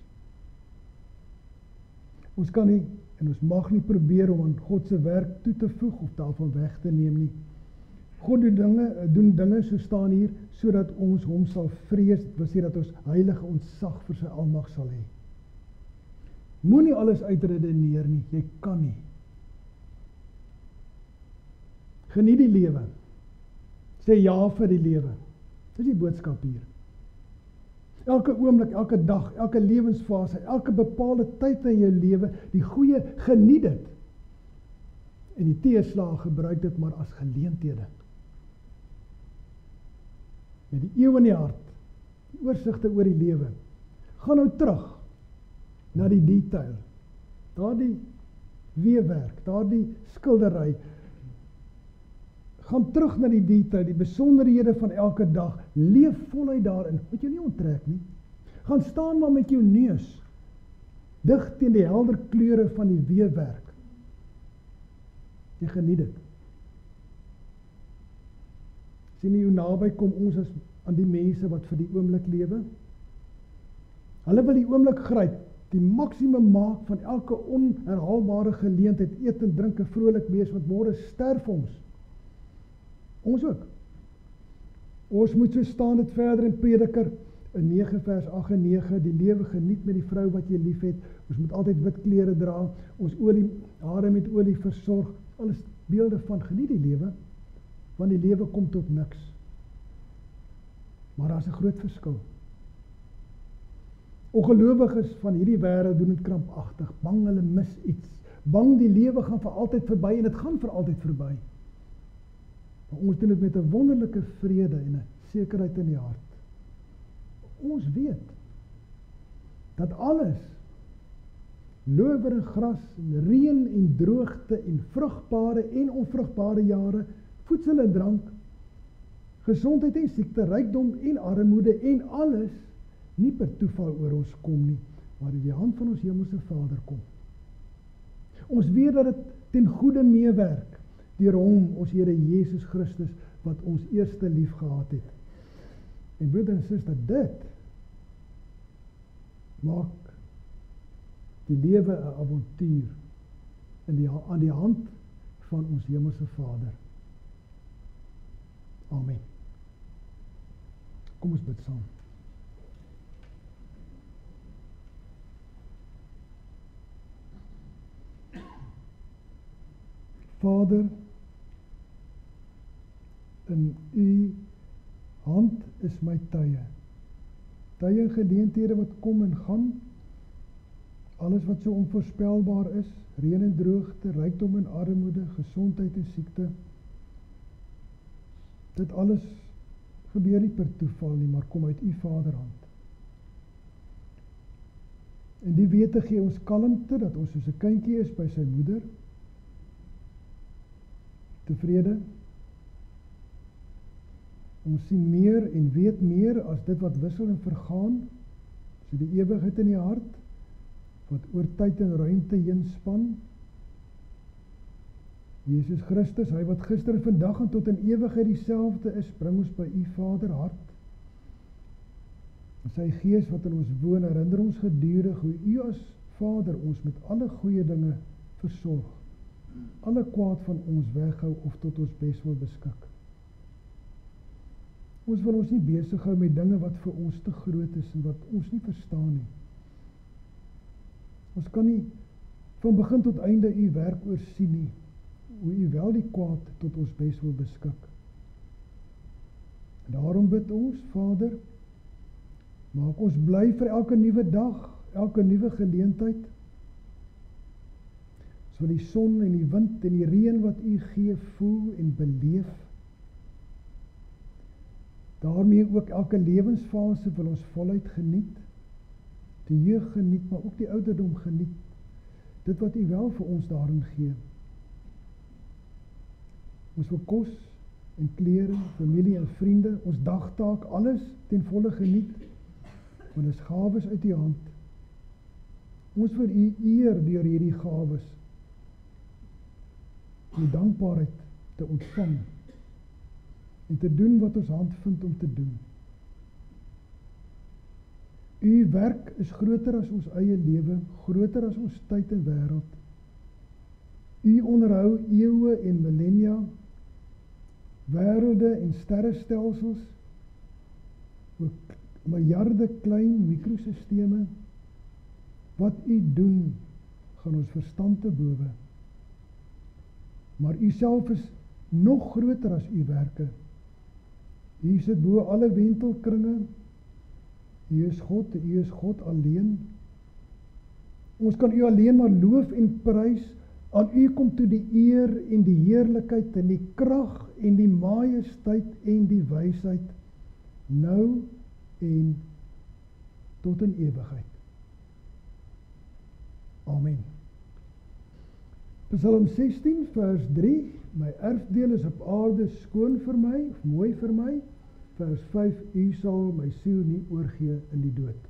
Ons kan nie en ons mag nie probeer om aan God se werk toe te voeg of daarvan weg te neem nie. God doen dinge, so staan hier, sodat ons hom sal vrees, dit wil sê dat ons heilige ontzag vir sy almag sal hê. Moenie alles uitredeneer nie, jy kan nie. Geniet die lewe. Sê ja vir die lewe. Dis die boodskap hier. Elke oomblik, elke dag, elke lewensfase, elke bepaalde tyd in jou lewe, die goeie, geniet dit. En die teëslae gebruik dit maar as geleenthede. Met die eeu in die hart, die oorsigte oor die lewe. Gaan nou terug na die detail. Daardie weefwerk, daardie skildery. Gaan terug na die detail, die besonderhede van elke dag. Leef voluit daarin, moet jy nie onttrek nie. Gaan staan maar met jou neus dig teen die helder kleure van die weefwerk. Jy geniet dit. Sien jy hoe naby kom ons as aan die mense wat vir die oomblik lewe? Hulle wil die oomblik gryp, die maksimum maak van elke onherhaalbare geleentheid, eet en drink en vrolik wees, want môre sterf ons. Ons ook. Ons moet so staan dit verder in Prediker, in 9 vers 8 en 9, die lewe geniet met die vrou wat jy lief het, ons moet altyd wit klere dra, ons hare met olie versorg, alles beelde van geniet die lewe, want die lewe kom tot niks. Maar daar is 'n groot verskil. Ongelowiges van hierdie wêreld doen dit krampagtig, bang hulle mis iets, bang die lewe gaan vir altyd verby, en dit gaan vir altyd verby. Maar ons doen dit met 'n wonderlike vrede en 'n sekerheid in die hart. Ons weet dat alles, lower en gras, en reën en droogte en vrugbare en onvrugbare jare, voedsel en drank, gesondheid en siekte, rykdom en armoede en alles nie per toeval oor ons kom nie, maar in die hand van ons hemelse Vader kom. Ons weet dat dit ten goeie meewerk deur hom, ons Here Jesus Christus, wat ons eerste lief gehad het. En broeder en suster, dit maak die lewe 'n avontuur aan die hand van ons hemelse Vader. Amen. Kom ons bid saam. Vader, in u hand is my tye. Tye en geleenthede wat kom en gaan, alles wat so onvoorspelbaar is, reën en droogte, rykdom en armoede, gesondheid en siekte, dit alles gebeur nie per toeval nie, maar kom uit u Vaderhand. En die wete gee ons kalmte, dat ons soos 'n kindjie is by sy moeder, tevrede. Ons sien meer en weet meer as dit wat wissel en vergaan, so die ewigheid in die hart, wat oor tyd en ruimte heen span. Jesus Christus, hy wat gister en vandag en tot in ewigheid dieselfde is, bring ons by u Vader hart. Sy Gees wat in ons woon, herinner ons gedurig hoe u as Vader ons met alle goeie dinge versorg, alle kwaad van ons weghou of tot ons bes wil beskik. Ons wil ons nie besig hou met dinge wat vir ons te groot is en wat ons nie verstaan nie. Ons kan nie van begin tot einde u werk oorsien nie, hoe u wel die kwaad tot ons bes wil beskik. En daarom bid ons, Vader, maak ons bly vir elke nuwe dag, elke nuwe geleentheid. Ons wil die son en die wind en die reën wat u gee voel en beleef. Daarmee ook elke lewensfase wil ons voluit geniet. Die jeug geniet, maar ook die ouderdom geniet. Dit wat u wel vir ons daarin gee. Ons wil kos en klere, familie en vriende, ons dagtaak, alles ten volle geniet. Want is gawes uit u hand. Ons wil u eer deur hierdie gawes. Die dankbaarheid te ontvang. En te doen wat ons hand vind om te doen. U werk is groter as ons eie lewe, groter as ons tyd en wêreld. U onderhou eeue en millennia, wêrelde en sterrestelsels, ook miljarde klein mikrosisteme. Wat u doen, gaan ons verstand te bowe. Maar u self is nog groter as u werke. U sit bo alle wentelkringe. U is God alleen. Ons kan u alleen maar loof en prys. Aan u kom toe die eer en die heerlikheid en die krag en die majesteit en die wysheid, nou en tot in ewigheid. Amen. Psalm 16 vers 3, my erfdeel is op aarde skoon vir my, of mooi vir my. Vers 5, u sal my siel nie oorgee in die dood.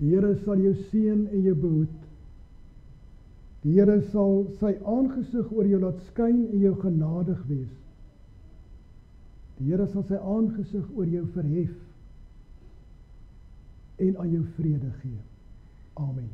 Die Here sal jou seën en jou behoed. Die Here sal sy aangesig oor jou laat skyn en jou genadig wees. Die Here sal sy aangesig oor jou verhef en aan jou vrede gee. Amen.